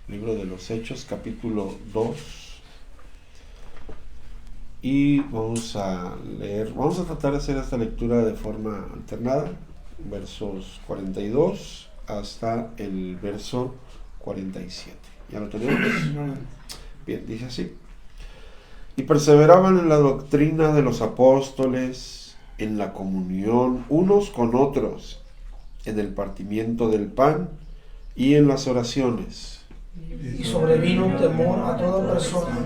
Libro de los Hechos, capítulo 2. Y vamos a tratar de hacer esta lectura de forma alternada, versos 42 hasta el verso 47. ¿Ya lo tenemos? Bien, dice así. Y perseveraban en la doctrina de los apóstoles, en la comunión unos con otros, en el partimiento del pan y en las oraciones. Y sobrevino un temor a toda persona,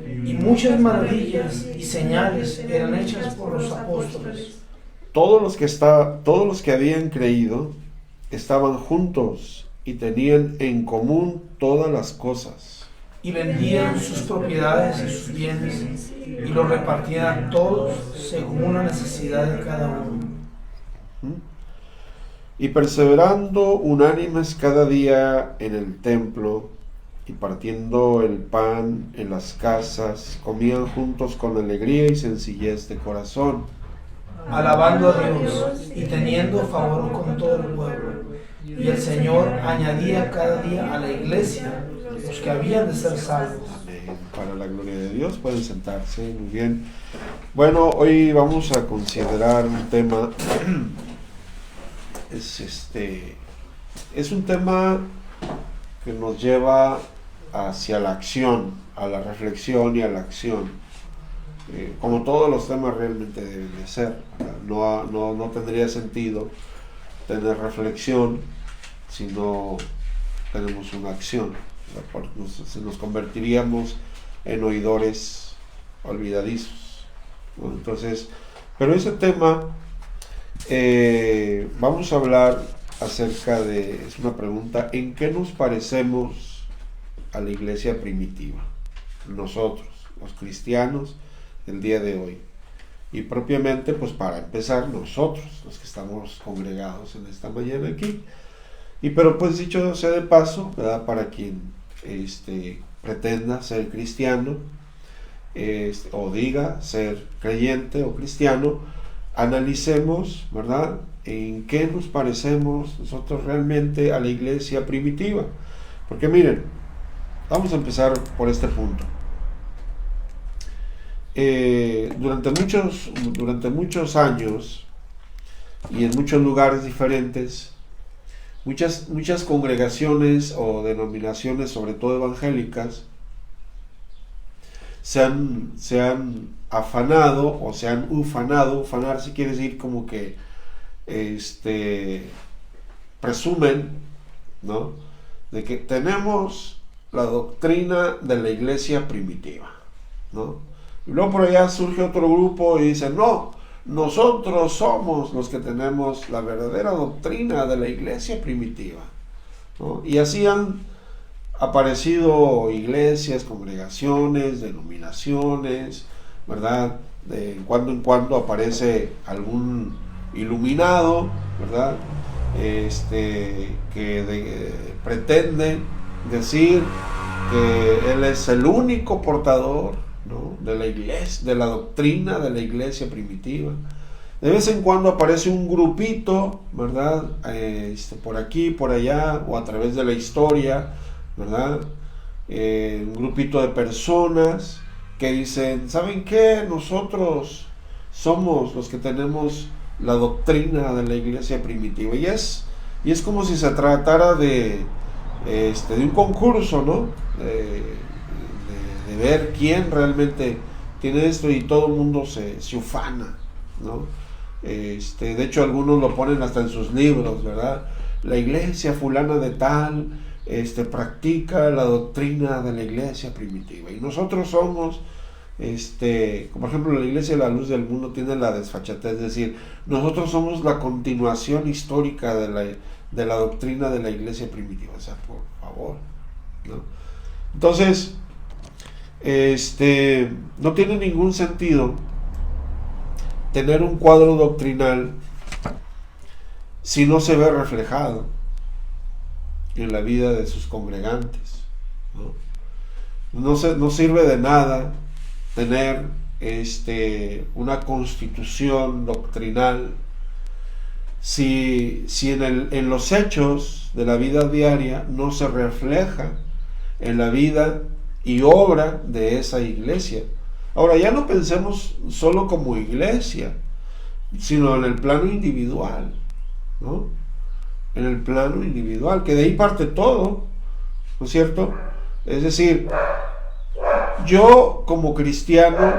y muchas maravillas y señales eran hechas por los apóstoles. Todos los que habían creído estaban juntos y tenían en común todas las cosas. Y vendían sus propiedades y sus bienes, y los repartían a todos según la necesidad de cada uno. Y perseverando unánimes cada día en el templo, y partiendo el pan en las casas, comían juntos con alegría y sencillez de corazón, alabando a Dios y teniendo favor con todo el pueblo. Y el Señor añadía cada día a la iglesia los que habían de ser salvos. Amén. Para la gloria de Dios, pueden sentarse, muy bien. Bueno, hoy vamos a considerar un tema, es un tema que nos lleva hacia la acción, a la reflexión y a la acción. Como todos los temas realmente deben de ser. No tendría sentido tener reflexión si no tenemos una acción. Nos convertiríamos en oidores olvidadizos, ¿no? Entonces, pero ese tema vamos a hablar acerca de, es una pregunta, ¿en qué nos parecemos a la iglesia primitiva? Nosotros, los cristianos del día de hoy. Y propiamente, pues para empezar, nosotros, los que estamos congregados en esta mañana aquí. Y pero pues dicho sea de paso, ¿verdad? Para quien pretenda ser cristiano, o diga ser creyente o cristiano, analicemos, ¿verdad?, en qué nos parecemos nosotros realmente a la iglesia primitiva. Porque miren, vamos a empezar por este punto. Durante muchos años y en muchos lugares diferentes, muchas congregaciones o denominaciones, sobre todo evangélicas, se han afanado o se han ufanado. Ufanar si quiere decir como que presumen, ¿no?, de que tenemos la doctrina de la iglesia primitiva, ¿no? Y luego por allá surge otro grupo y dice, no, nosotros somos los que tenemos la verdadera doctrina de la iglesia primitiva, ¿no? Y así han aparecido iglesias, congregaciones, denominaciones, ¿verdad? De cuando en cuando aparece algún iluminado, ¿verdad?, que pretende decir que él es el único portador, ¿no?, de la iglesia, de la doctrina de la iglesia primitiva. De vez en cuando aparece un grupito, ¿verdad?, por aquí, por allá, o a través de la historia, ¿verdad?, un grupito de personas que dicen, ¿saben qué? Nosotros somos los que tenemos la doctrina de la iglesia primitiva. Y es como si se tratara de un concurso, ¿no?, de ver quién realmente tiene esto, y todo el mundo se ufana, ¿no? De hecho, algunos lo ponen hasta en sus libros, ¿verdad? La iglesia fulana de tal practica la doctrina de la iglesia primitiva, y nosotros somos, como por ejemplo la iglesia de la luz del mundo tiene la desfachatez, es decir, nosotros somos la continuación histórica de la doctrina de la iglesia primitiva. O sea, por favor, ¿no? Entonces, no tiene ningún sentido tener un cuadro doctrinal si no se ve reflejado en la vida de sus congregantes, ¿no? No sirve de nada tener una constitución doctrinal si en los hechos de la vida diaria no se refleja en la vida y obra de esa iglesia. Ahora, ya no pensemos solo como iglesia, sino en el plano individual, ¿no? En el plano individual, que de ahí parte todo, ¿no es cierto? Es decir, yo como cristiano,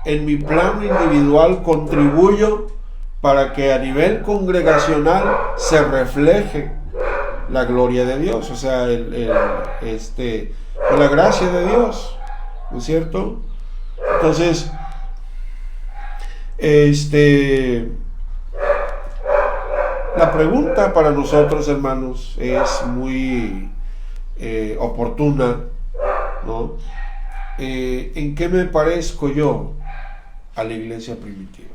en mi plano individual contribuyo para que a nivel congregacional se refleje la gloria de Dios, o sea, la gracia de Dios, ¿no es cierto? Entonces, la pregunta para nosotros, hermanos, es muy oportuna, ¿no? ¿En qué me parezco yo a la iglesia primitiva?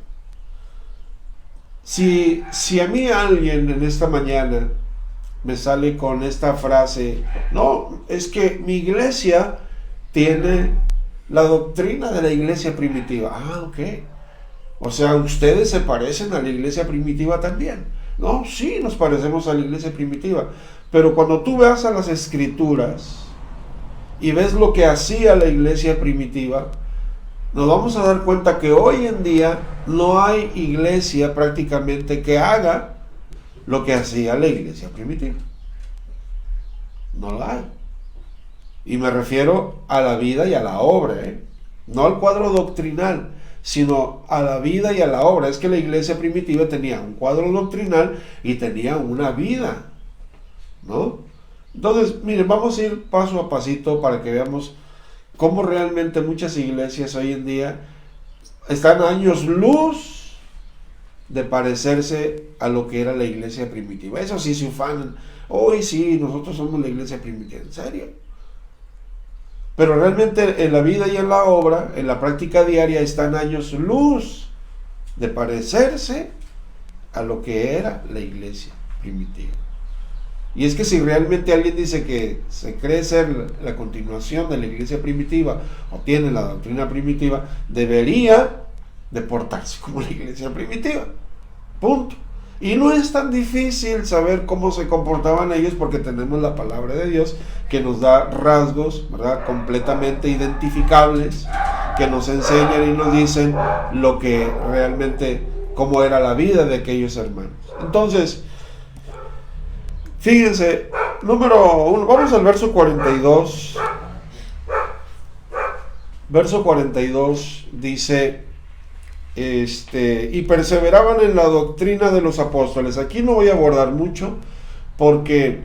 Si a mí alguien en esta mañana me sale con esta frase, no, es que mi iglesia tiene la doctrina de la iglesia primitiva. Ah, ok. O sea, ustedes se parecen a la iglesia primitiva también. No, sí, nos parecemos a la iglesia primitiva. Pero cuando tú veas a las escrituras y ves lo que hacía la iglesia primitiva, nos vamos a dar cuenta que hoy en día no hay iglesia prácticamente que haga lo que hacía la iglesia primitiva. No la hay. Y me refiero a la vida y a la obra, no al cuadro doctrinal, sino a la vida y a la obra. Es que la iglesia primitiva tenía un cuadro doctrinal y tenía una vida, ¿no? Entonces, miren, vamos a ir paso a pasito para que veamos cómo realmente muchas iglesias hoy en día están a años luz de parecerse a lo que era la iglesia primitiva. Eso sí se ufanan. Hoy sí, nosotros somos la iglesia primitiva. ¿En serio? Pero realmente en la vida y en la obra, en la práctica diaria, están años luz de parecerse a lo que era la iglesia primitiva. Y es que si realmente alguien dice que se cree ser la continuación de la iglesia primitiva o tiene la doctrina primitiva, debería de portarse como la iglesia primitiva. Punto. Y no es tan difícil saber cómo se comportaban ellos porque tenemos la palabra de Dios que nos da rasgos, ¿verdad?, completamente identificables, que nos enseñan y nos dicen lo que realmente, cómo era la vida de aquellos hermanos. Entonces, fíjense, número 1, vamos al verso 42. Verso 42 dice, y perseveraban en la doctrina de los apóstoles. Aquí no voy a abordar mucho porque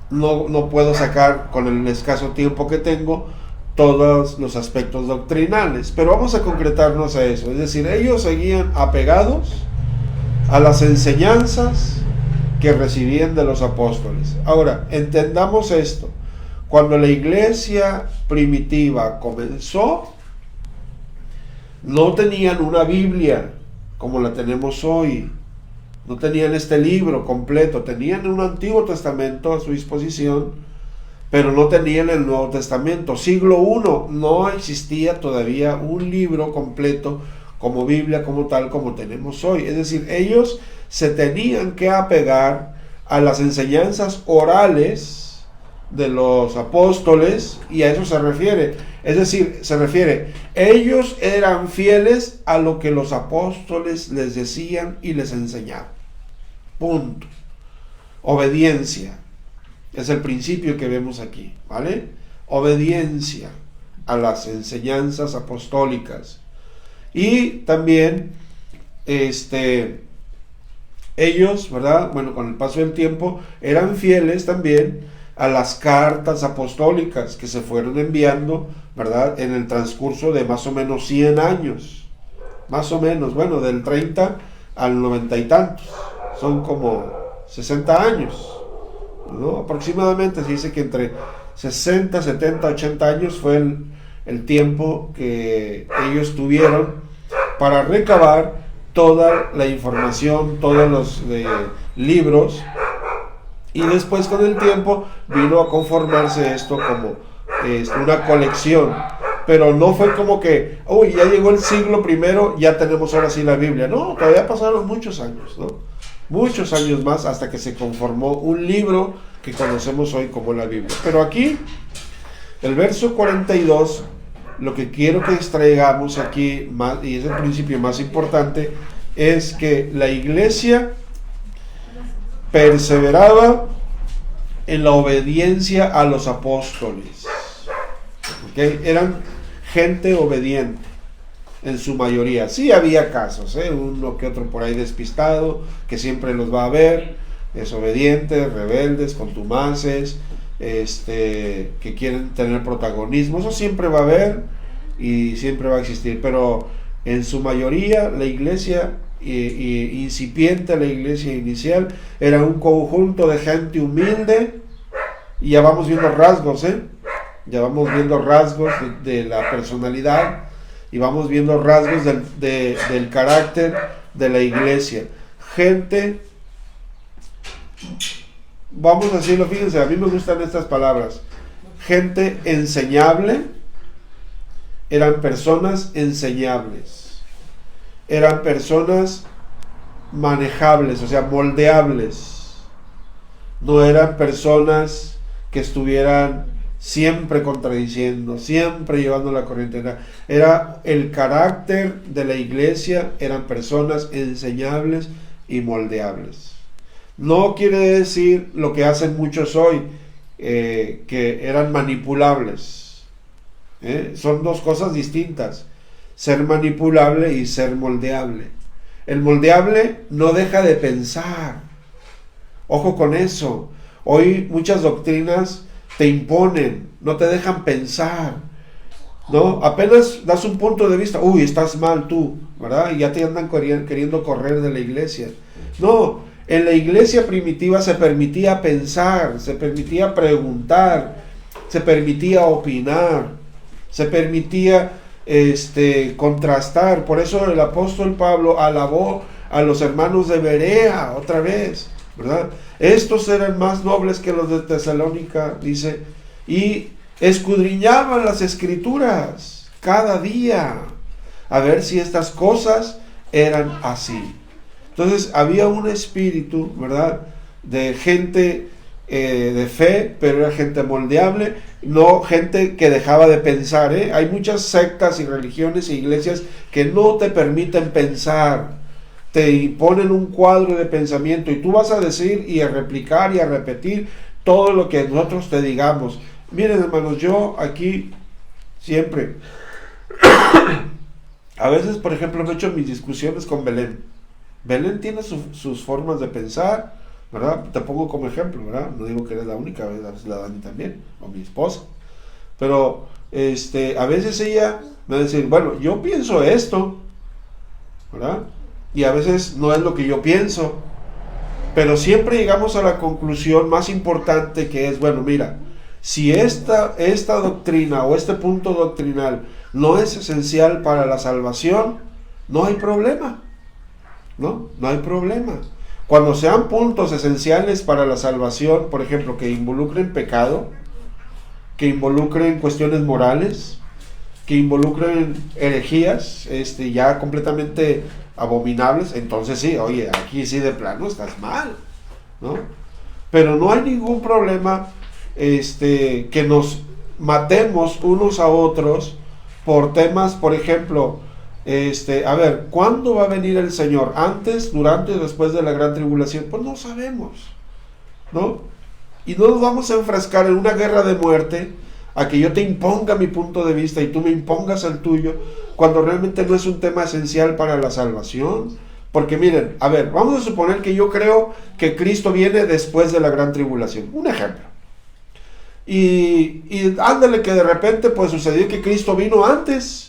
no puedo sacar con el escaso tiempo que tengo todos los aspectos doctrinales, pero vamos a concretarnos a eso. Es decir, ellos seguían apegados a las enseñanzas que recibían de los apóstoles. Ahora, entendamos esto. Cuando la iglesia primitiva comenzó, no tenían una Biblia como la tenemos hoy, no tenían este libro completo, tenían un Antiguo Testamento a su disposición, pero no tenían el Nuevo Testamento. Siglo I no existía todavía un libro completo como Biblia, como tal, como tenemos hoy. Es decir, ellos se tenían que apegar a las enseñanzas orales de los apóstoles, y a eso se refiere. Es decir, se refiere, ellos eran fieles a lo que los apóstoles les decían y les enseñaban. Punto. Obediencia. Es el principio que vemos aquí, ¿vale? Obediencia a las enseñanzas apostólicas. Y también, ellos, ¿verdad? Bueno, con el paso del tiempo, eran fieles también a las cartas apostólicas que se fueron enviando, ¿verdad?, en el transcurso de más o menos 100 años, más o menos, bueno, del 30 al 90 y tantos, son como 60 años, ¿no? Aproximadamente se dice que entre 60, 70, 80 años fue el tiempo que ellos tuvieron para recabar toda la información, todos los libros. Y después, con el tiempo, vino a conformarse esto como una colección. Pero no fue como que, uy, ya llegó el siglo primero, ya tenemos ahora sí la Biblia. No, todavía pasaron muchos años, ¿no? Muchos años más hasta que se conformó un libro que conocemos hoy como la Biblia. Pero aquí El verso 42, lo que quiero que extraigamos aquí, más, y es el principio más importante, es que la iglesia perseveraba en la obediencia a los apóstoles. ¿Okay? Eran gente obediente en su mayoría. Sí había casos, uno que otro por ahí despistado, que siempre los va a haber, desobedientes, rebeldes, contumaces, que quieren tener protagonismo. Eso siempre va a haber y siempre va a existir, pero en su mayoría la iglesia incipiente, la iglesia inicial, era un conjunto de gente humilde, y ya vamos viendo rasgos, ya vamos viendo rasgos de la personalidad, y vamos viendo rasgos del carácter de la iglesia. Gente, vamos a decirlo, fíjense, a mí me gustan estas palabras, gente enseñable. Eran personas enseñables, eran personas manejables, o sea, moldeables. No eran personas que estuvieran siempre contradiciendo, siempre llevando la corriente. Era el carácter de la iglesia, eran personas enseñables y moldeables. No quiere decir lo que hacen muchos hoy, que eran manipulables. Son dos cosas distintas, ser manipulable y ser moldeable. El moldeable no deja de pensar, ojo con eso. Hoy muchas doctrinas te imponen, no te dejan pensar, ¿no? Apenas das un punto de vista, uy, estás mal tú, ¿verdad? Y ya te andan queriendo correr de la iglesia. No, en la iglesia primitiva se permitía pensar, se permitía preguntar, se permitía opinar, se permitía contrastar. Por eso el apóstol Pablo alabó a los hermanos de Berea otra vez, ¿verdad? Estos eran más nobles que los de Tesalónica, dice, y escudriñaban las escrituras cada día a ver si estas cosas eran así. Entonces había un espíritu, ¿verdad?, de gente de fe, pero era gente moldeable, no gente que dejaba de pensar. Hay muchas sectas y religiones e iglesias que no te permiten pensar, te imponen un cuadro de pensamiento y tú vas a decir y a replicar y a repetir todo lo que nosotros te digamos. Miren, hermanos, yo aquí siempre a veces, por ejemplo, me he hecho mis discusiones con Belén. Belén tiene sus formas de pensar, ¿verdad? Te pongo como ejemplo, ¿verdad? No digo que eres la única, es la Dani también, o mi esposa. Pero a veces ella me va a decir, bueno, yo pienso esto, ¿verdad? Y a veces no es lo que yo pienso. Pero siempre llegamos a la conclusión más importante, que es, bueno, mira, si esta doctrina o este punto doctrinal no es esencial para la salvación, no hay problema, ¿no? No hay problema. Cuando sean puntos esenciales para la salvación, por ejemplo, que involucren pecado, que involucren cuestiones morales, que involucren herejías, ya completamente abominables, entonces sí, oye, aquí sí de plano estás mal, ¿no? Pero no hay ningún problema que nos matemos unos a otros por temas, por ejemplo, a ver, ¿cuándo va a venir el Señor? ¿Antes, durante o después de la gran tribulación? Pues no sabemos, ¿no? Y no nos vamos a enfrascar en una guerra de muerte a que yo te imponga mi punto de vista y tú me impongas el tuyo, cuando realmente no es un tema esencial para la salvación. Porque miren, a ver, vamos a suponer que yo creo que Cristo viene después de la gran tribulación, un ejemplo, y ándale que de repente pues sucedió que Cristo vino antes.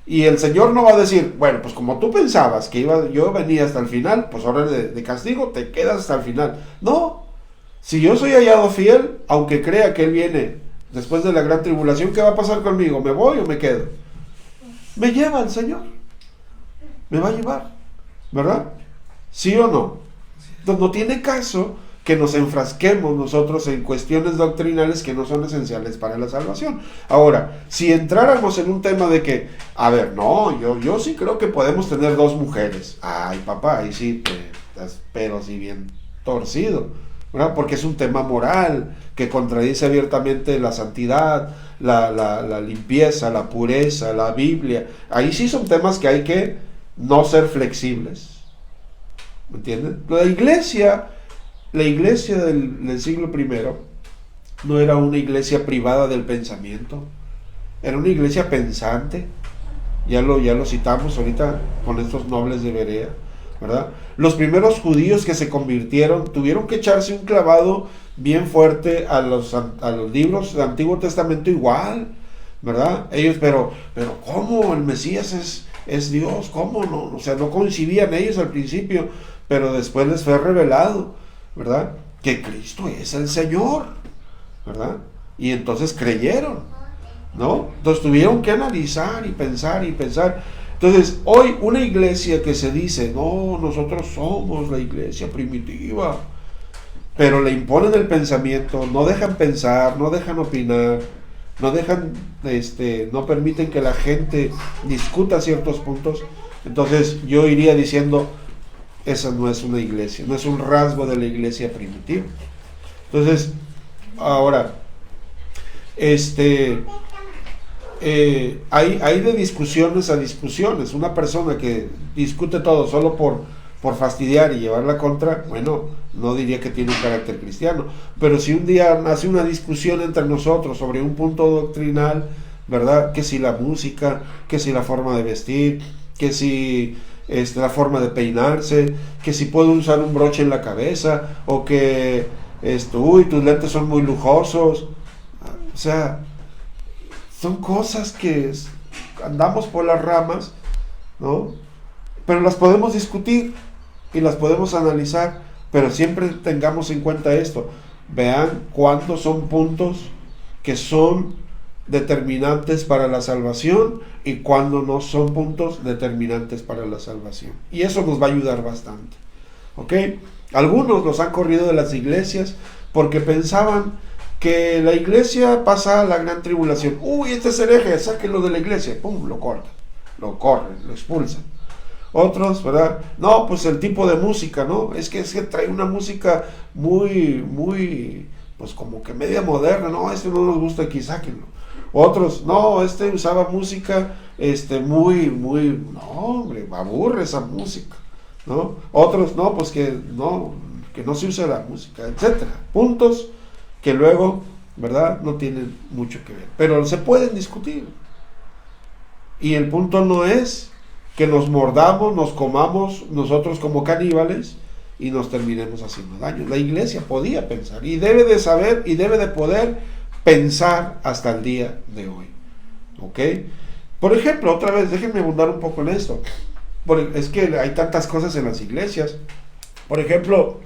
Y el Señor no va a decir, bueno, pues como tú pensabas que yo venía hasta el final, pues ahora de castigo te quedas hasta el final. No, si yo soy hallado fiel, aunque crea que Él viene después de la gran tribulación, ¿qué va a pasar conmigo? ¿Me voy o me quedo? Me lleva el Señor, me va a llevar, ¿verdad? ¿Sí o no? Entonces no tiene caso que nos enfrasquemos nosotros en cuestiones doctrinales que no son esenciales para la salvación. Ahora, si entráramos en un tema de que, a ver, no, yo sí creo que podemos tener 2 mujeres. Ay, papá, ahí sí, pero sí bien torcido, ¿verdad? Porque es un tema moral que contradice abiertamente la santidad, la limpieza, la pureza, la Biblia. Ahí sí son temas que hay que no ser flexibles. ¿Me entienden? La iglesia del siglo I no era una iglesia privada del pensamiento, era una iglesia pensante. Ya lo citamos ahorita con estos nobles de Berea, ¿verdad? Los primeros judíos que se convirtieron tuvieron que echarse un clavado bien fuerte a los libros del Antiguo Testamento igual, ¿verdad? Ellos, pero ¿cómo? El Mesías es Dios, ¿cómo no? O sea, no concibían ellos al principio, pero después les fue revelado, ¿verdad? Que Cristo es el Señor, ¿verdad? Y entonces creyeron, ¿no? Entonces tuvieron que analizar y pensar. Entonces, hoy una iglesia que se dice, no, nosotros somos la iglesia primitiva, pero le imponen el pensamiento, no dejan pensar, no dejan opinar, no dejan, no permiten que la gente discuta ciertos puntos. Entonces yo iría diciendo, esa no es una iglesia, no es un rasgo de la iglesia primitiva. Entonces, ahora, hay de discusiones a discusiones. Una persona que discute todo solo por fastidiar y llevar la contra, bueno, no diría que tiene un carácter cristiano, pero si un día nace una discusión entre nosotros sobre un punto doctrinal, ¿verdad? Que si la música, que si la forma de vestir, que si la forma de peinarse, que si puedo usar un broche en la cabeza, o que tus lentes son muy lujosos, o sea, son cosas que andamos por las ramas, ¿no? Pero las podemos discutir y las podemos analizar, pero siempre tengamos en cuenta esto. Vean cuántos son puntos que son determinantes para la salvación y cuándo no son puntos determinantes para la salvación. Y eso nos va a ayudar bastante, ¿ok? Algunos los han corrido de las iglesias porque pensaban que la iglesia pasa a la gran tribulación. Uy, este es hereje, sáquenlo de la iglesia. Pum, lo cortan, lo expulsan. Otros, ¿verdad? No, pues el tipo de música, ¿no? Es que trae una música muy, pues como que media moderna. No, no nos gusta, aquí sáquenlo. Otros, no, usaba música, no, hombre, aburre esa música, ¿no? Otros, no, pues que no se use la música, etcétera. Puntos que luego, ¿verdad?, no tienen mucho que ver, pero se pueden discutir. Y el punto no es que nos mordamos, nos comamos nosotros como caníbales y nos terminemos haciendo daño. La iglesia podía pensar y debe de saber y debe de poder pensar hasta el día de hoy, ¿ok? Por ejemplo, otra vez, déjenme abundar un poco en esto, es que hay tantas cosas en las iglesias. Por ejemplo,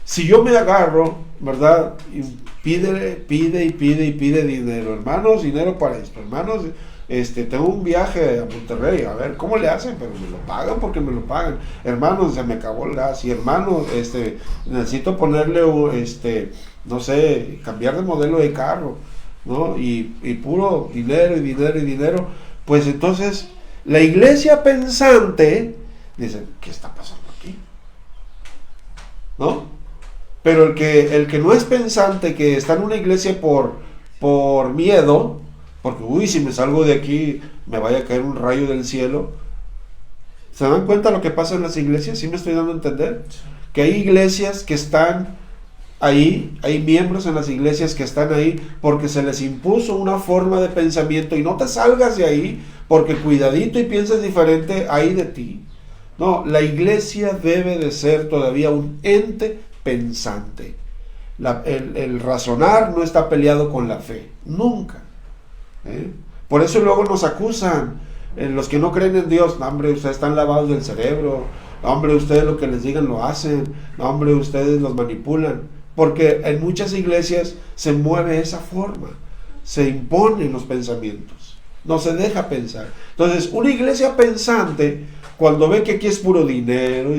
si yo me agarro, ¿verdad?, y pide dinero, hermanos, dinero para esto, hermanos, tengo un viaje a Monterrey, a ver, ¿cómo le hacen? Pero me lo pagan porque me lo pagan. Hermanos, se me acabó el gas, y hermanos, necesito ponerle, no sé, cambiar de modelo de carro, ¿no? Y puro dinero, pues entonces, la iglesia pensante dice, ¿qué está pasando aquí? ¿No? Pero el que no es pensante, que está en una iglesia por miedo, porque uy, si me salgo de aquí me vaya a caer un rayo del cielo. ¿Se dan cuenta lo que pasa en las iglesias? ¿Sí me estoy dando a entender? Que hay iglesias que están ahí, hay miembros en las iglesias que están ahí porque se les impuso una forma de pensamiento, y no te salgas de ahí porque cuidadito y pienses diferente, ahí de ti. No, la iglesia debe de ser todavía un ente pensante. El razonar no está peleado con la fe, nunca. Por eso luego nos acusan los que no creen en Dios. No, hombre, ustedes están lavados del cerebro. No, hombre, ustedes lo que les digan lo hacen. No, hombre, ustedes los manipulan. Porque en muchas iglesias se mueve esa forma, se imponen los pensamientos, no se deja pensar. Entonces, una iglesia pensante, cuando ve que aquí es puro dinero,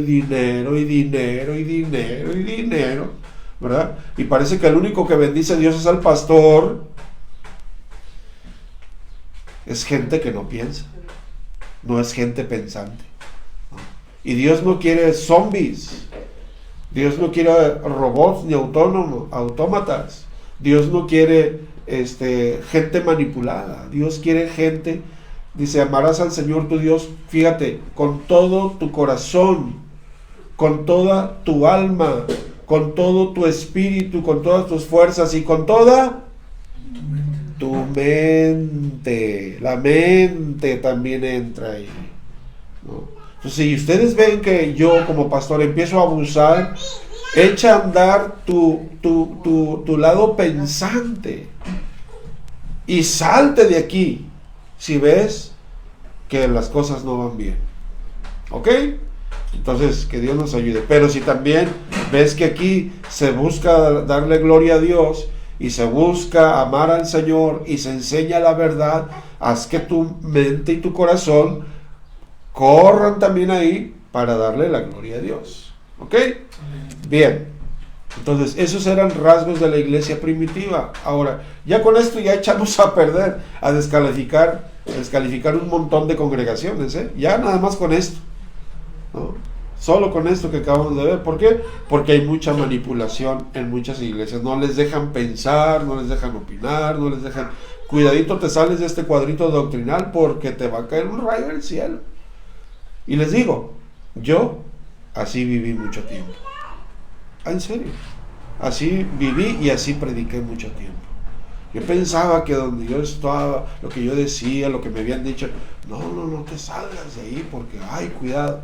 ¿verdad? Y parece que el único que bendice a Dios es al pastor, es gente que no piensa, no es gente pensante, ¿no? Y Dios no quiere zombies, Dios no quiere robots ni autómatas. Dios no quiere gente manipulada. Dios quiere gente, dice, amarás al Señor tu Dios, fíjate, con todo tu corazón, con toda tu alma, con todo tu espíritu, con todas tus fuerzas y con toda tu mente. La mente también entra ahí, ¿no? Entonces, si ustedes ven que yo como pastor empiezo a abusar, echa a andar tu lado pensante y salte de aquí si ves que las cosas no van bien. ¿Ok? Entonces, que Dios nos ayude. Pero si también ves que aquí se busca darle gloria a Dios y se busca amar al Señor y se enseña la verdad, haz que tu mente y tu corazón corran también ahí para darle la gloria a Dios. ¿Ok? Bien. Entonces, esos eran rasgos de la iglesia primitiva. Ahora, ya con esto ya echamos a perder, a descalificar un montón de congregaciones, ¿eh? Ya nada más con esto, ¿no? Solo con esto que acabamos de ver. ¿Por qué? Porque hay mucha manipulación en muchas iglesias. No les dejan pensar, no les dejan opinar, no les dejan... Cuidadito, te sales de este cuadrito doctrinal porque te va a caer un rayo del cielo. Y les digo, yo así viví mucho tiempo. En serio, así viví y así prediqué mucho tiempo. Yo pensaba que donde yo estaba, lo que yo decía, lo que me habían dicho, no te salgas de ahí porque, ay, cuidado,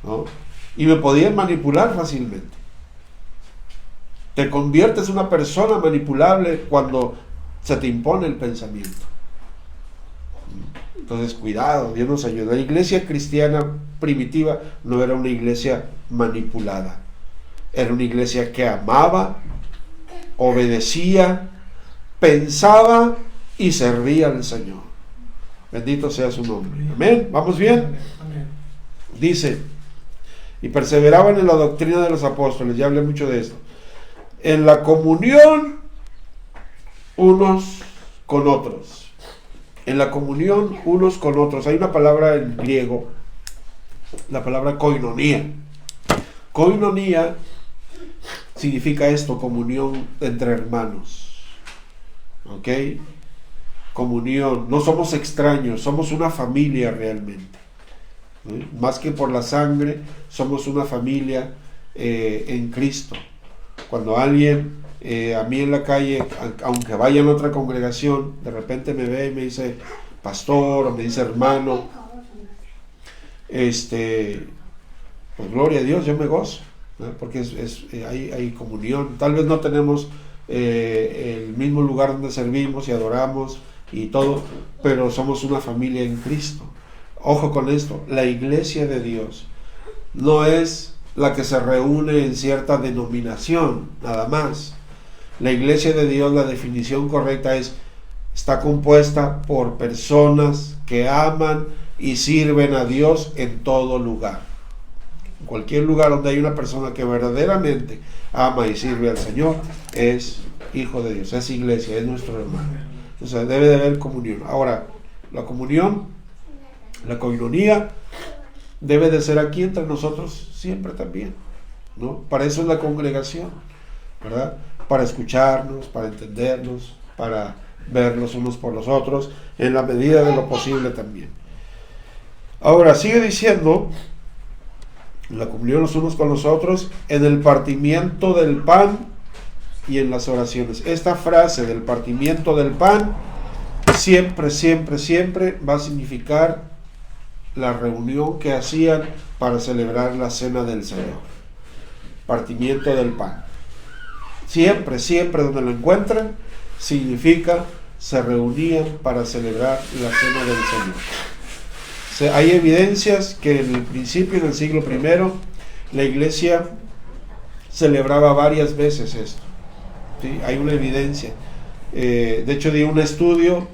¿no? Y me podían manipular fácilmente. Te conviertes en una persona manipulable cuando se te impone el pensamiento. Entonces, cuidado, Dios nos ayuda. La iglesia cristiana primitiva no era una iglesia manipulada. Era una iglesia que amaba, obedecía, pensaba y servía al Señor. Bendito sea su nombre. Amén. ¿Vamos bien? Dice, y perseveraban en la doctrina de los apóstoles. Ya hablé mucho de esto. En la comunión unos con otros. En la comunión unos con otros. Hay una palabra en griego, la palabra koinonía. Koinonía significa esto, comunión entre hermanos. ¿Ok? Comunión. No somos extraños, somos una familia realmente. ¿Sí? Más que por la sangre, somos una familia en Cristo. Cuando alguien a mí en la calle, aunque vaya en otra congregación, de repente me ve y me dice pastor o me dice hermano, pues gloria a Dios, yo me gozo, ¿no? Porque hay comunión. Tal vez no tenemos el mismo lugar donde servimos y adoramos y todo, pero somos una familia en Cristo. Ojo con esto, la iglesia de Dios no es la que se reúne en cierta denominación, nada más. La iglesia de Dios, la definición correcta está compuesta por personas que aman y sirven a Dios en todo lugar. En cualquier lugar donde hay una persona que verdaderamente ama y sirve al Señor, es hijo de Dios, es iglesia, es nuestro hermano. Entonces debe de haber comunión. Ahora, la comunión, la koinonía, debe de ser aquí entre nosotros siempre también, ¿no? Para eso es la congregación, ¿verdad? Para escucharnos, para entendernos, para verlos unos por los otros, en la medida de lo posible también. Ahora, sigue diciendo, la comunión los unos con los otros, en el partimiento del pan y en las oraciones. Esta frase del partimiento del pan, siempre va a significar la reunión que hacían para celebrar la cena del Señor. Partimiento del pan. Siempre donde lo encuentran, significa se reunían para celebrar la cena del Señor. Hay evidencias que en el principio, en el siglo I, la iglesia celebraba varias veces esto. ¿Sí? Hay una evidencia. De hecho, di un estudio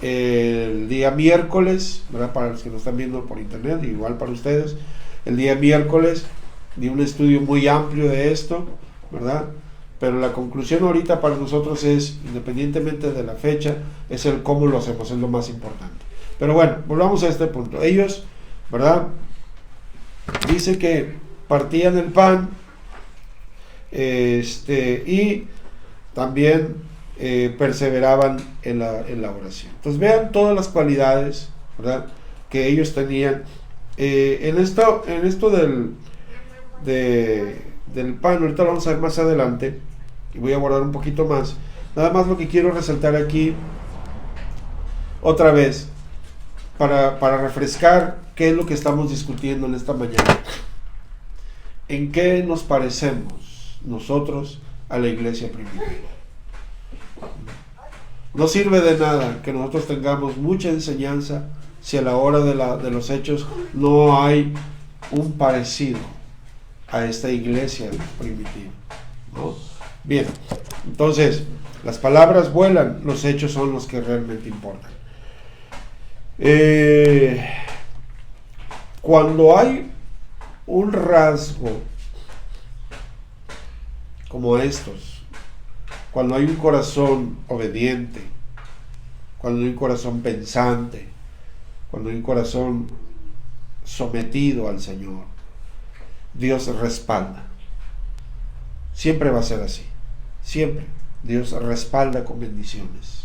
el día miércoles, ¿verdad? Para los que nos están viendo por internet, igual para ustedes, el día miércoles di un estudio muy amplio de esto, ¿verdad? Pero la conclusión ahorita para nosotros es, independientemente de la fecha, es el cómo lo hacemos, es lo más importante. Pero bueno, volvamos a este punto. Ellos, ¿verdad? Dice que partían el pan y también perseveraban en la oración. Entonces vean todas las cualidades, ¿verdad?, que ellos tenían. En esto del pan, ahorita lo vamos a ver más adelante, y voy a abordar un poquito más. Nada más lo que quiero resaltar aquí otra vez, para refrescar qué es lo que estamos discutiendo en esta mañana. ¿En qué nos parecemos nosotros a la iglesia primitiva? No sirve de nada que nosotros tengamos mucha enseñanza si a la hora de los hechos no hay un parecido a esta iglesia primitiva, ¿no? Bien, entonces las palabras vuelan, los hechos son los que realmente importan. Cuando hay un rasgo como estos, cuando hay un corazón obediente, cuando hay un corazón pensante, cuando hay un corazón sometido al Señor, Dios respalda. Siempre va a ser así, siempre Dios respalda con bendiciones.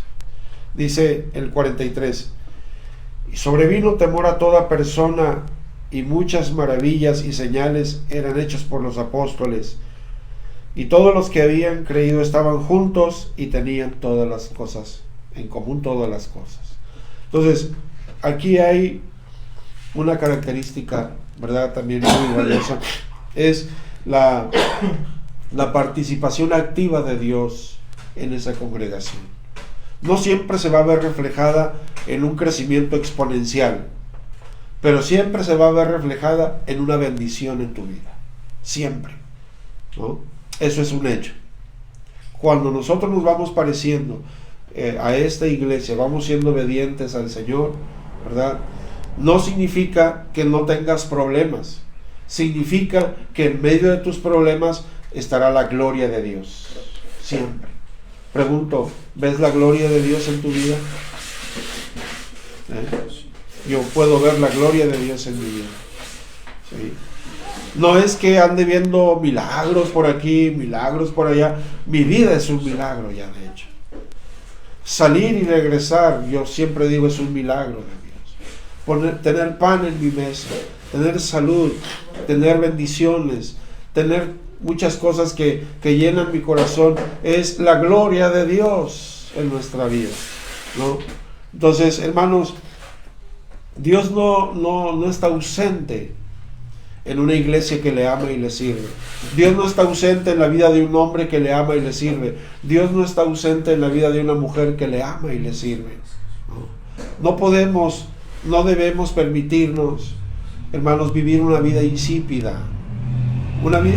Dice el 43: y sobrevino temor a toda persona, y muchas maravillas y señales eran hechas por los apóstoles, y todos los que habían creído estaban juntos y tenían todas las cosas en común, todas las cosas. Entonces, aquí hay una característica, ¿verdad?, también muy valiosa, es la participación activa de Dios en esa congregación. No siempre se va a ver reflejada en un crecimiento exponencial, pero siempre se va a ver reflejada en una bendición en tu vida, siempre, ¿no? Eso es un hecho. Cuando nosotros nos vamos pareciendo a esta iglesia, vamos siendo obedientes al Señor, ¿verdad?, no significa que no tengas problemas, significa que en medio de tus problemas estará la gloria de Dios, siempre. Pregunto, ¿ves la gloria de Dios en tu vida? Yo puedo ver la gloria de Dios en mi vida, ¿sí? No es que ande viendo milagros por aquí, milagros por allá. Mi vida es un milagro ya, de hecho. Salir y regresar, yo siempre digo, es un milagro de Dios. Tener pan en mi mesa, tener salud, tener bendiciones, tener muchas cosas que llenan mi corazón, es la gloria de Dios en nuestra vida, ¿no? Entonces, hermanos, Dios no está ausente en una iglesia que le ama y le sirve. Dios no está ausente en la vida de un hombre que le ama y le sirve. Dios no está ausente en la vida de una mujer que le ama y le sirve. No debemos permitirnos, hermanos, vivir una vida insípida,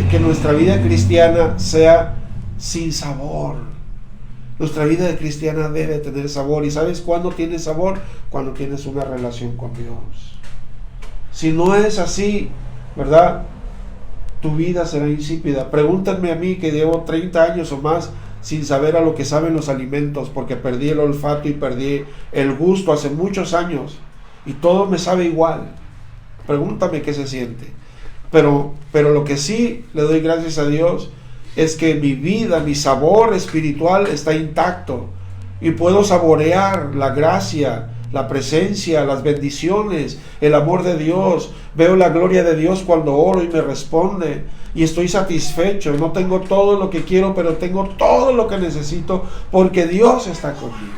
que nuestra vida cristiana sea sin sabor. Nuestra vida de cristiana debe tener sabor. ¿Y sabes cuándo tiene sabor? Cuando tienes una relación con Dios. Si no es así, ¿verdad?, tu vida será insípida. Pregúntenme a mí, que llevo 30 años o más sin saber a lo que saben los alimentos, porque perdí el olfato y perdí el gusto hace muchos años, y todo me sabe igual. Pregúntame qué se siente. Pero lo que sí le doy gracias a Dios es que mi vida, mi sabor espiritual está intacto, y puedo saborear la gracia, la presencia, las bendiciones, el amor de Dios. Veo la gloria de Dios cuando oro y me responde, y estoy satisfecho. No tengo todo lo que quiero, pero tengo todo lo que necesito, porque Dios está conmigo.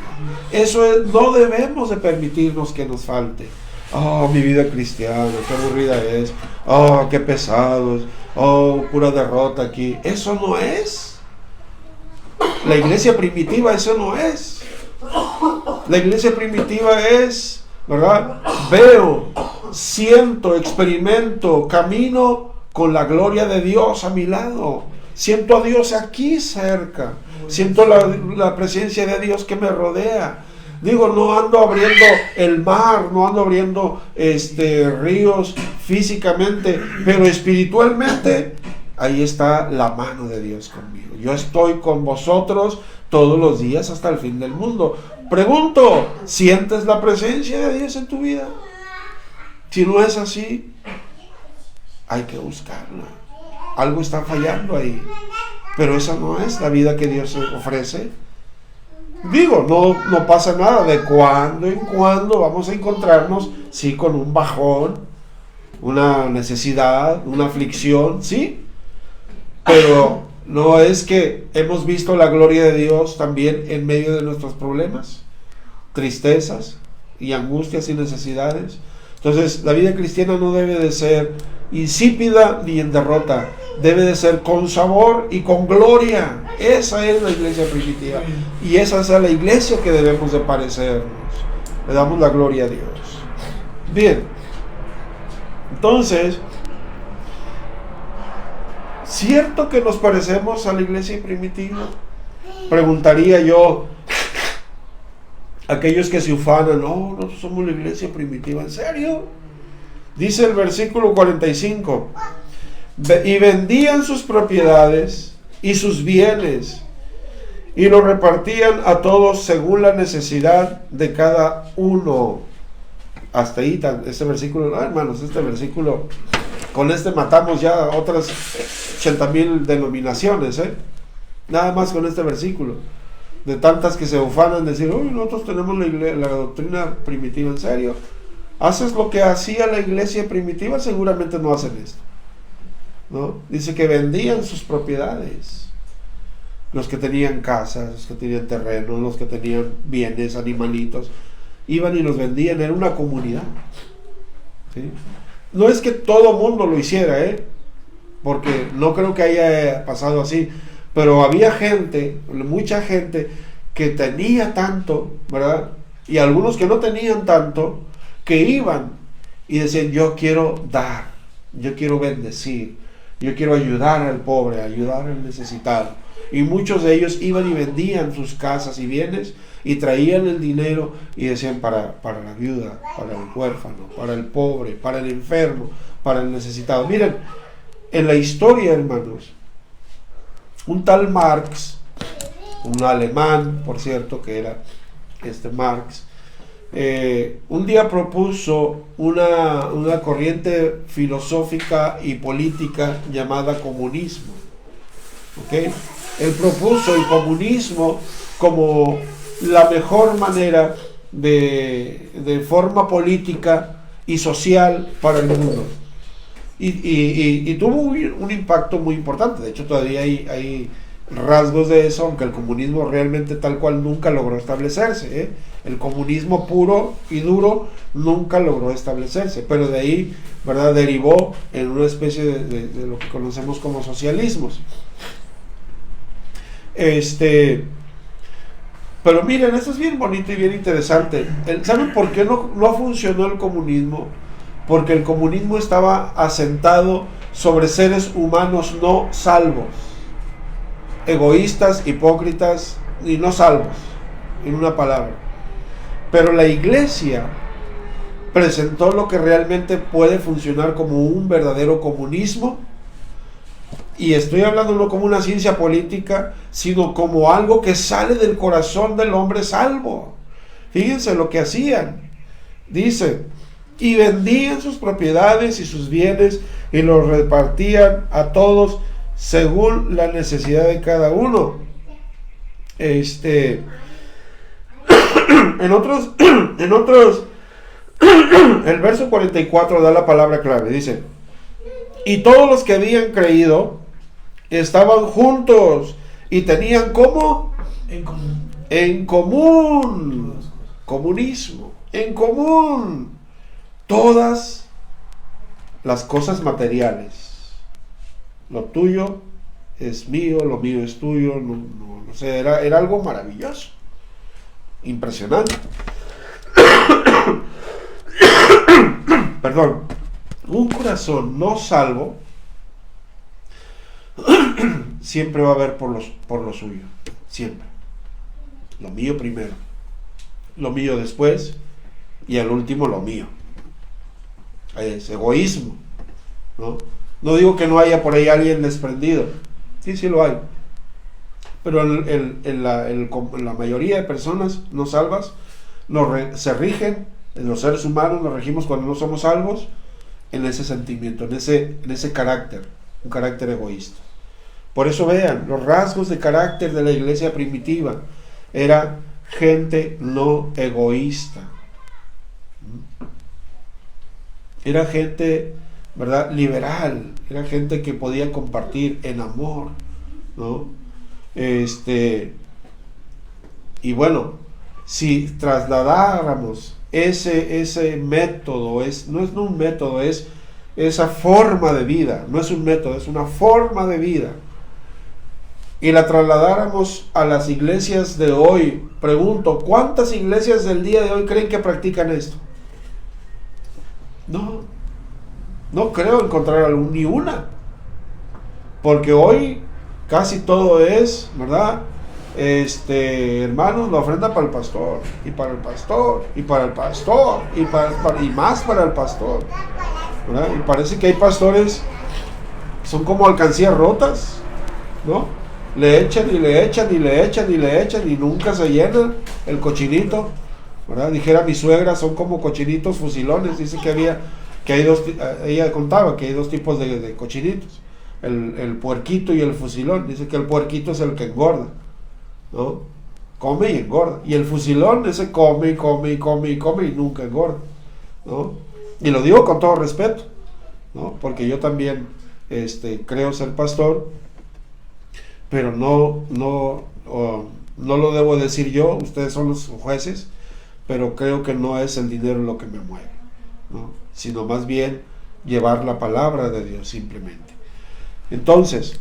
Eso es, no debemos de permitirnos que nos falte. Oh, mi vida cristiana, qué aburrida es. Oh, qué pesados. Oh, pura derrota aquí. Eso no es. La iglesia primitiva, eso no es. La iglesia primitiva es, ¿verdad?, veo, siento, experimento, camino con la gloria de Dios a mi lado. Siento a Dios aquí cerca. Siento la presencia de Dios que me rodea. Digo, no ando abriendo el mar, no ando abriendo ríos físicamente, pero espiritualmente ahí está la mano de Dios conmigo. Yo estoy con vosotros todos los días hasta el fin del mundo. Pregunto, ¿sientes la presencia de Dios en tu vida? Si no es así, hay que buscarla. Algo está fallando ahí. pero esa no es la vida que Dios ofrece. Digo, no pasa nada, de cuando en cuando vamos a encontrarnos, sí, con un bajón, una necesidad, una aflicción, sí, pero no es que hemos visto la gloria de Dios también en medio de nuestros problemas, tristezas y angustias y necesidades. Entonces, la vida cristiana no debe de ser insípida ni en derrota, debe de ser con sabor y con gloria. Esa es la iglesia primitiva, y esa es la iglesia que debemos de parecernos. Le damos la gloria a Dios. Bien, entonces, ¿cierto que nos parecemos a la iglesia primitiva? Preguntaría yo, aquellos que se ufanan, no, nosotros somos la iglesia primitiva, ¿en serio? Dice el versículo 45, y vendían sus propiedades y sus bienes, y lo repartían a todos según la necesidad de cada uno. Hasta ahí, este versículo, no, hermanos, este versículo, con este matamos ya otras 80,000 denominaciones, nada más con este versículo, de tantas que se ufanan decir, uy, nosotros tenemos la doctrina primitiva. ¿En serio? ¿Haces lo que hacía la iglesia primitiva? Seguramente no hacen esto, ¿no? Dice que vendían sus propiedades, los que tenían casas, los que tenían terrenos, los que tenían bienes, animalitos, iban y los vendían. Era una comunidad, ¿sí? No es que todo mundo lo hiciera, porque no creo que haya pasado así, pero había gente, mucha gente que tenía tanto, ¿verdad? Y algunos que no tenían tanto, que iban y decían, yo quiero dar, yo quiero bendecir, yo quiero ayudar al pobre, ayudar al necesitado. Y muchos de ellos iban y vendían sus casas y bienes y traían el dinero y decían para la viuda, para el huérfano, para el pobre, para el enfermo, para el necesitado. Miren, en la historia, hermanos, un tal Marx, un alemán, por cierto, que era Marx, un día propuso una corriente filosófica y política llamada comunismo. ¿Okay? Él propuso el comunismo como la mejor manera de forma política y social para el mundo. Y tuvo un impacto muy importante. De hecho, todavía hay rasgos de eso, aunque el comunismo realmente tal cual nunca logró establecerse, El comunismo puro y duro nunca logró establecerse, pero de ahí, ¿verdad?, derivó en una especie de lo que conocemos como socialismos. Pero miren, esto es bien bonito y bien interesante. ¿Saben por qué no funcionó el comunismo? Porque el comunismo estaba asentado sobre seres humanos no salvos, egoístas, hipócritas y no salvos, en una palabra. Pero la iglesia presentó lo que realmente puede funcionar como un verdadero comunismo, y estoy hablando no como una ciencia política, sino como algo que sale del corazón del hombre salvo. Fíjense lo que hacían. Dice, y vendían sus propiedades y sus bienes y los repartían a todos según la necesidad de cada uno. En otros, el verso 44 da la palabra clave. Dice, y todos los que habían creído estaban juntos y tenían ¿cómo? En común. Comunismo. En común. Todas las cosas materiales. Lo tuyo es mío, lo mío es tuyo. No sé, era algo maravilloso. Impresionante. Perdón. Un corazón no salvo siempre va a ver por lo suyo. Siempre. Lo mío primero. Lo mío después. Y al último lo mío. Es egoísmo, ¿no? No digo que no haya por ahí alguien desprendido. Sí lo hay. Pero en la mayoría de personas no salvas se rigen, los seres humanos nos regimos cuando no somos salvos en ese sentimiento, en ese carácter, un carácter egoísta. Por eso vean, los rasgos de carácter de la iglesia primitiva era gente no egoísta. Era gente, ¿verdad?, liberal, era gente que podía compartir en amor, ¿no? Y bueno, si trasladáramos ese método, no es un método, es esa forma de vida, no es un método, es una forma de vida, y la trasladáramos a las iglesias de hoy, pregunto, ¿cuántas iglesias del día de hoy creen que practican esto? No creo encontrar ni una, porque hoy casi todo es, ¿verdad?, hermanos, la ofrenda para el pastor, y para el pastor, y para el pastor, y más para el pastor, ¿verdad? Y parece que hay pastores que son como alcancías rotas, ¿no? Le echan y le echan y le echan y le echan y nunca se llena el cochinito, ¿verdad? Dijera mi suegra, son como cochinitos fusilones. Dice que hay dos, ella contaba que hay dos tipos de cochinitos, el puerquito y el fusilón. Dice que el puerquito es el que engorda, ¿no? Come y engorda, y el fusilón ese come y come y come y come y nunca engorda, ¿no? Y lo digo con todo respeto, ¿no? Porque yo también creo ser pastor, pero no lo debo decir yo, ustedes son los jueces, pero creo que no es el dinero lo que me mueve, ¿no? Sino más bien llevar la palabra de Dios simplemente. Entonces,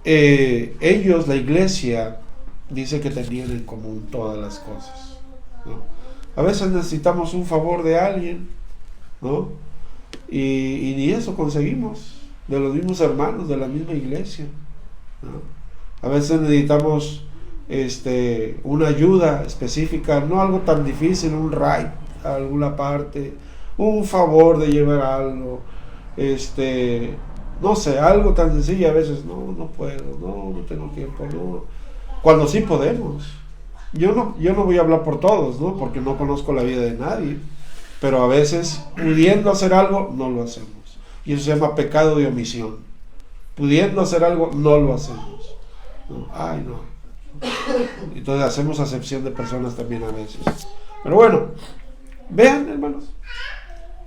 ellos, la iglesia, dice que tenían en común todas las cosas, ¿no? A veces necesitamos un favor de alguien, ¿no? Y ni eso conseguimos de los mismos hermanos de la misma iglesia, ¿no? A veces necesitamos una ayuda específica, no algo tan difícil, un ride a alguna parte, un favor de llevar algo, no sé, algo tan sencillo. A veces no puedo, no tengo tiempo, no. Cuando sí podemos. Yo no voy a hablar por todos, ¿no? Porque no conozco la vida de nadie, pero a veces, pudiendo hacer algo, no lo hacemos, y eso se llama pecado de omisión. Pudiendo hacer algo, no lo hacemos, ¿no? Entonces hacemos acepción de personas también a veces. Pero bueno, vean, hermanos,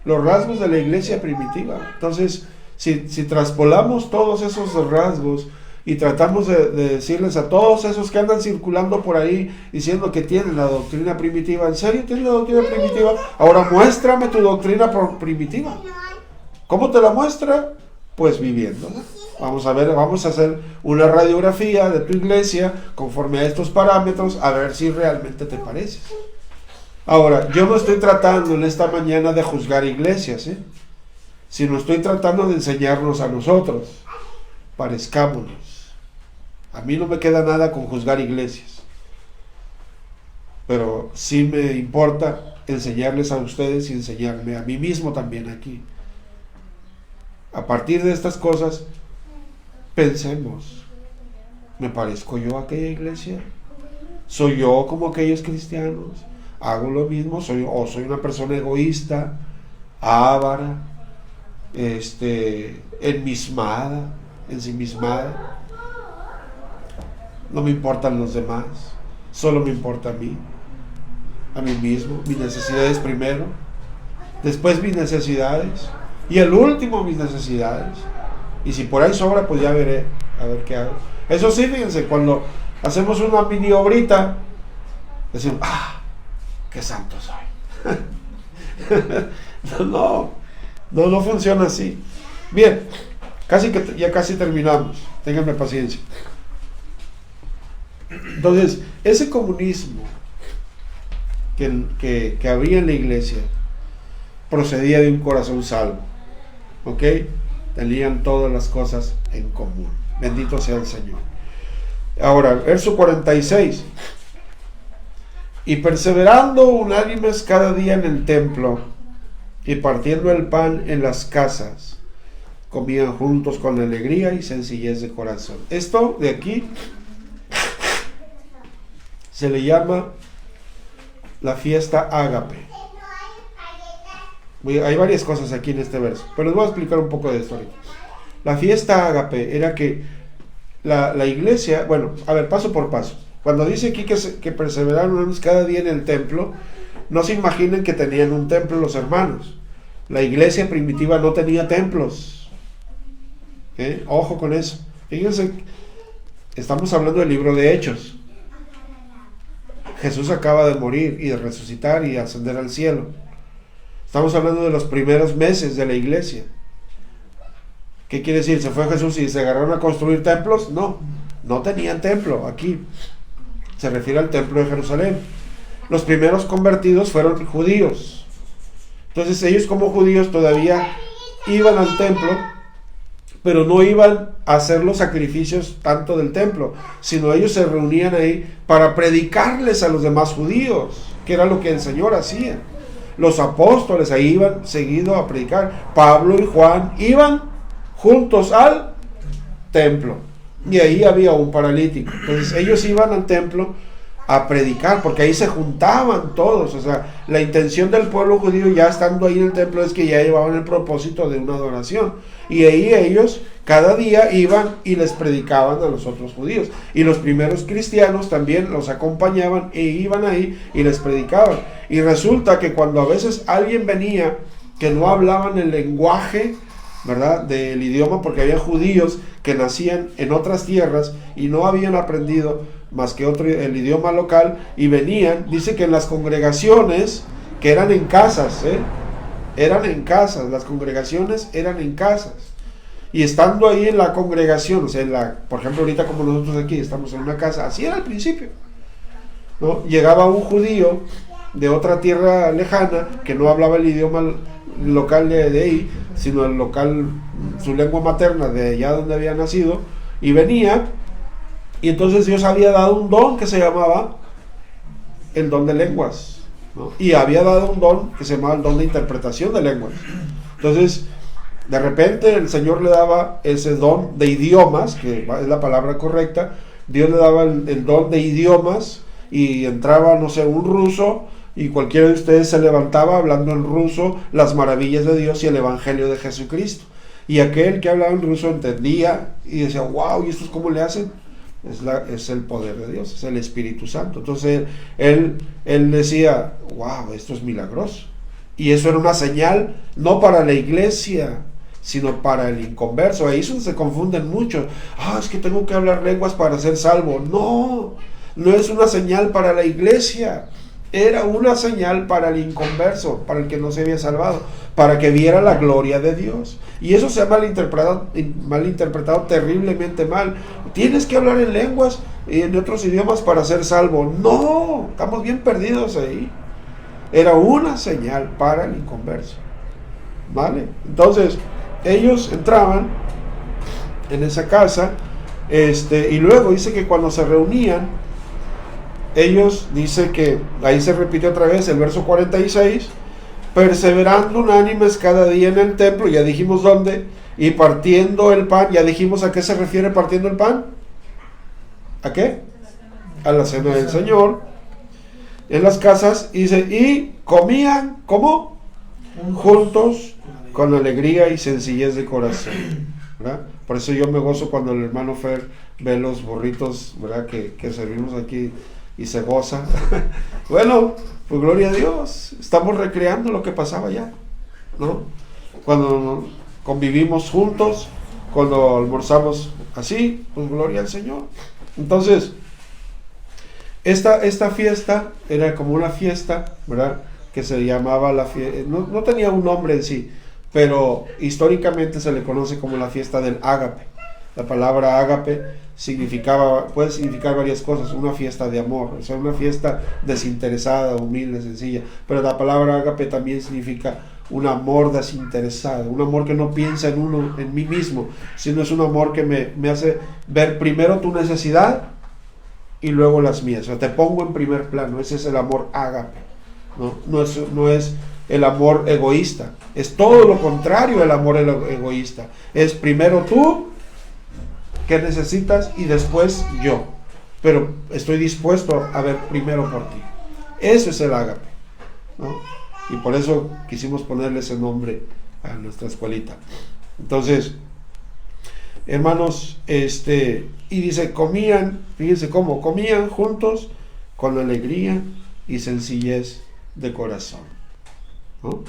los rasgos de la iglesia primitiva. Entonces, si traspolamos todos esos rasgos y tratamos de decirles a todos esos que andan circulando por ahí diciendo que tienen la doctrina primitiva, ¿en serio tienen la doctrina primitiva? Ahora muéstrame tu doctrina primitiva. ¿Cómo te la muestra? Pues viviéndola. Vamos a hacer una radiografía de tu iglesia conforme a estos parámetros, a ver si realmente te pareces. Ahora, yo no estoy tratando en esta mañana de juzgar iglesias, sino estoy tratando de enseñarnos a nosotros. Parezcámonos. A mí no me queda nada con juzgar iglesias, pero sí me importa enseñarles a ustedes y enseñarme a mí mismo también aquí. A partir de estas cosas, pensemos, ¿me parezco yo a aquella iglesia? ¿Soy yo como aquellos cristianos? ¿Hago lo mismo? ¿Soy una persona egoísta, avara, ensimismada? No me importan los demás, solo me importa a mí mismo, mis necesidades primero, después mis necesidades, y el último mis necesidades, y si por ahí sobra, pues ya veré, a ver qué hago. Eso sí, fíjense, cuando hacemos una mini obrita, decimos, qué santo soy. No funciona así. Bien, ya casi terminamos, ténganme paciencia. Entonces, ese comunismo que había en la iglesia procedía de un corazón salvo, ¿ok? Tenían todas las cosas en común. Bendito sea el Señor. Ahora, verso 46. Y perseverando unánimes cada día en el templo, y partiendo el pan en las casas, comían juntos con alegría y sencillez de corazón. Esto de aquí se le la fiesta ágape. Hay varias cosas aquí en este verso, pero les voy a explicar un poco de esto ahorita. La fiesta ágape era que la iglesia, bueno, a ver, paso por paso. Cuando dice aquí que perseveraron cada día en el templo, no se imaginen que tenían un templo los hermanos. La iglesia primitiva no tenía templos. Ojo con eso. Fíjense, estamos hablando del libro de Hechos. Jesús acaba de morir y de resucitar y ascender al cielo. Estamos hablando de los primeros meses de la iglesia. ¿Qué quiere decir? ¿Se fue Jesús y se agarraron a construir templos? No, no tenían templo. Aquí se refiere al templo de Jerusalén. Los primeros convertidos fueron judíos. Entonces ellos como judíos todavía iban al templo, pero no iban a hacer los sacrificios tanto del templo, sino ellos se reunían ahí para predicarles a los demás judíos, que era lo que el Señor hacía. Los apóstoles ahí iban seguido a predicar. Pablo y Juan iban juntos al templo, y ahí había un paralítico. Entonces ellos iban al templo a predicar, porque ahí se juntaban todos. O sea, la intención del pueblo judío ya estando ahí en el templo es que ya llevaban el propósito de una adoración, y ahí ellos cada día iban y les predicaban a los otros judíos, y los primeros cristianos también los acompañaban e iban ahí y les predicaban. Y resulta que cuando a veces alguien venía que no hablaban el lenguaje, ¿verdad?, del idioma, porque había judíos que nacían en otras tierras y no habían aprendido más que el idioma local, y venían, dice que en las congregaciones, que eran en casas, eran en casas, las congregaciones eran en casas, y estando ahí en la congregación, o sea, por ejemplo ahorita como nosotros aquí estamos en una casa, así era al principio, ¿no? Llegaba un judío de otra tierra lejana que no hablaba el idioma local de ahí, sino el local, su lengua materna de allá donde había nacido, y venía, y entonces Dios había dado un don que se llamaba el don de lenguas, ¿no? Y había dado un don que se llamaba el don de interpretación de lenguas. Entonces de repente el Señor le daba ese don de idiomas, que es la palabra correcta. Dios le daba el don de idiomas, y entraba, no sé, un ruso, y cualquiera de ustedes se levantaba hablando en ruso las maravillas de Dios y el evangelio de Jesucristo, y aquel que hablaba en ruso entendía y decía: wow, ¿y estos cómo le hacen? Es el poder de Dios, es el Espíritu Santo. Entonces él decía: wow, esto es milagroso. Y eso era una señal no para la iglesia, sino para el inconverso. Ahí es donde se confunden mucho. Es que tengo que hablar lenguas para ser salvo. No, no es una señal para la iglesia. Era una señal para el inconverso, para el que no se había salvado, para que viera la gloria de Dios. Y eso se ha malinterpretado terriblemente mal. Tienes que hablar en lenguas y en otros idiomas para ser salvo. No, estamos bien perdidos ahí. Era una señal para el inconverso, ¿vale? Entonces ellos entraban en esa casa, y luego dice que cuando se reunían, ellos, dice que ahí se repite otra vez el verso 46, perseverando unánimes cada día en el templo, ya dijimos dónde, y partiendo el pan. Ya dijimos a qué se refiere partiendo el pan. ¿A qué? A la cena del Señor. En las casas, dice, y comían, ¿cómo? Juntos, con alegría y sencillez de corazón, ¿verdad? Por eso yo me gozo cuando el hermano Fer ve los burritos, ¿verdad?, que servimos aquí, y se goza. Bueno, pues gloria a Dios, estamos recreando lo que pasaba allá, ¿no? Cuando convivimos juntos, cuando almorzamos así, pues gloria al Señor. Entonces esta fiesta era como una fiesta, ¿verdad?, que se llamaba la fiesta, no tenía un nombre en sí, pero históricamente se le conoce como la fiesta del ágape. La palabra ágape puede significar varias cosas: una fiesta de amor, o sea, una fiesta desinteresada, humilde, sencilla. Pero la palabra ágape también significa un amor desinteresado, un amor que no piensa en mí mismo, sino es un amor que me hace ver primero tu necesidad y luego las mías. O sea, te pongo en primer plano. Ese es el amor ágape, ¿no? No es el amor egoísta, es todo lo contrario al amor egoísta. Es primero tú, qué necesitas, y después yo, pero estoy dispuesto a ver primero por ti. Eso es el ágape, ¿no? Y por eso quisimos ponerle ese nombre a nuestra escuelita. Entonces hermanos, y dice, comían, fíjense cómo, comían juntos con alegría y sencillez de corazón, ¿no?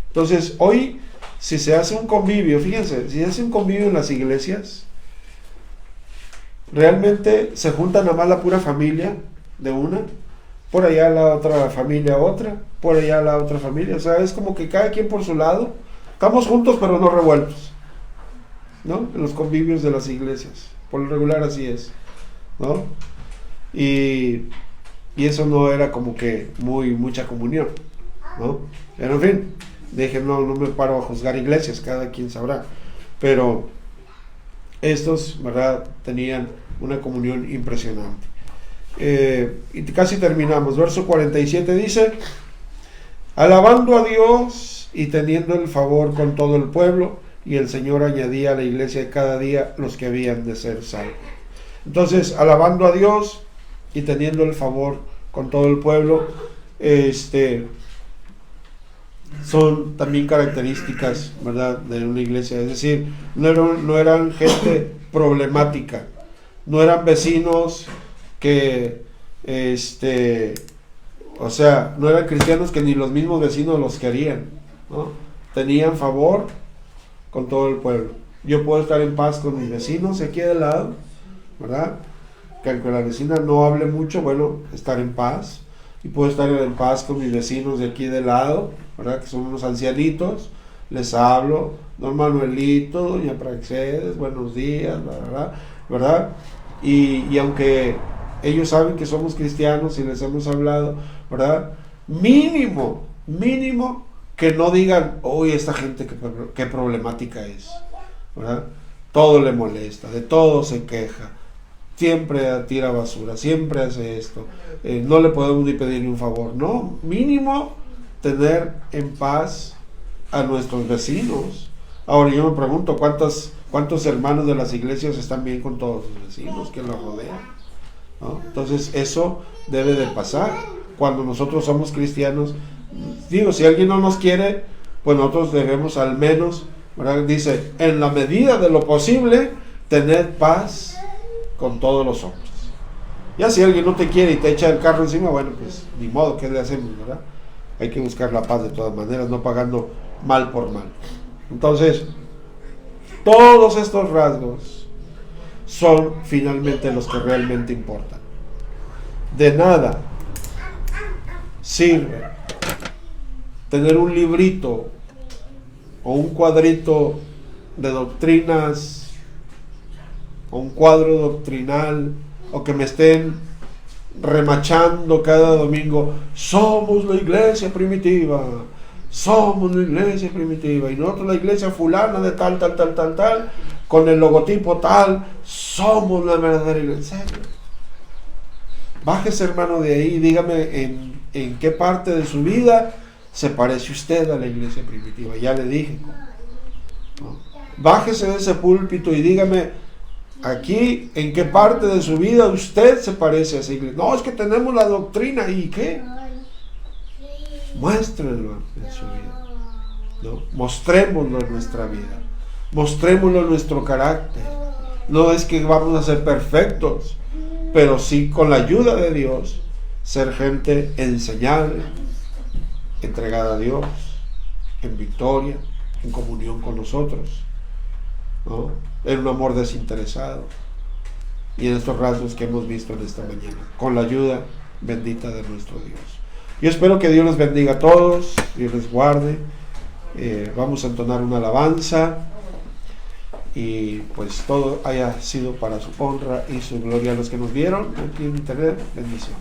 Entonces, hoy, si se hace un convivio, fíjense, si se hace un convivio en las iglesias, realmente se junta nada más la pura familia de una, por allá la otra familia otra, por allá la otra familia, o sea, es como que cada quien por su lado, estamos juntos pero no revueltos, ¿no? En los convivios de las iglesias, por lo regular así es, ¿no? Y eso no era como que mucha comunión, ¿no? Pero en fin, dije, no me paro a juzgar iglesias, cada quien sabrá, pero estos, ¿verdad?, tenían una comunión impresionante. Y casi terminamos. Verso 47 dice, alabando a Dios y teniendo el favor con todo el pueblo, y el Señor añadía a la iglesia cada día los que habían de ser salvos. Entonces, alabando a Dios y teniendo el favor con todo el pueblo, son también características, ¿verdad?, de una iglesia. Es decir, no eran gente problemática, no eran vecinos que, o sea, no eran cristianos que ni los mismos vecinos los querían, ¿no? Tenían favor con todo el pueblo. Yo puedo estar en paz con mis vecinos aquí de lado, ¿verdad? Que aunque la vecina no hable mucho, bueno, estar en paz. Y puedo estar en paz con mis vecinos de aquí de lado, ¿verdad?, que son unos ancianitos, les hablo, don Manuelito, doña Praxedes, buenos días, ¿verdad? Y aunque ellos saben que somos cristianos y les hemos hablado, ¿verdad?, mínimo que no digan, uy, esta gente qué problemática es, ¿verdad? Todo le molesta, de todo se queja, siempre tira basura, siempre hace esto, no le podemos ni pedirle un favor, no, mínimo tener en paz a nuestros vecinos. Ahora yo me pregunto, ¿cuántos hermanos de las iglesias están bien con todos sus vecinos que los rodean, ¿no? Entonces eso debe de pasar cuando nosotros somos cristianos. Digo, si alguien no nos quiere, pues nosotros debemos al menos, ¿verdad?, dice, en la medida de lo posible, tener paz con todos los hombres. Ya si alguien no te quiere y te echa el carro encima, bueno, pues ni modo, ¿qué le hacemos, verdad? Hay que buscar la paz de todas maneras, no pagando mal por mal. Entonces, todos estos rasgos son finalmente los que realmente importan. De nada sirve tener un librito o un cuadrito de doctrinas o un cuadro doctrinal, o que me estén remachando cada domingo, somos la iglesia primitiva, y nosotros la iglesia fulana de tal, con el logotipo tal, somos la verdadera iglesia. ¿En serio? Bájese, hermano, de ahí y dígame en qué parte de su vida se parece usted a la iglesia primitiva. Ya le dije, ¿no? Bájese de ese púlpito y dígame aquí en qué parte de su vida usted se parece a esa iglesia. No, es que tenemos la doctrina, ¿y qué? Muéstrenlo en su vida, ¿no? Mostrémoslo en nuestra vida, mostrémoslo en nuestro carácter. No es que vamos a ser perfectos, pero sí, con la ayuda de Dios, ser gente enseñable, entregada a Dios, en victoria, en comunión con nosotros, ¿no?, en un amor desinteresado, y en estos rasgos que hemos visto en esta mañana, con la ayuda bendita de nuestro Dios. Yo espero que Dios les bendiga a todos y les guarde. Vamos a entonar una alabanza y pues todo haya sido para su honra y su gloria. A los que nos vieron aquí en internet, bendiciones.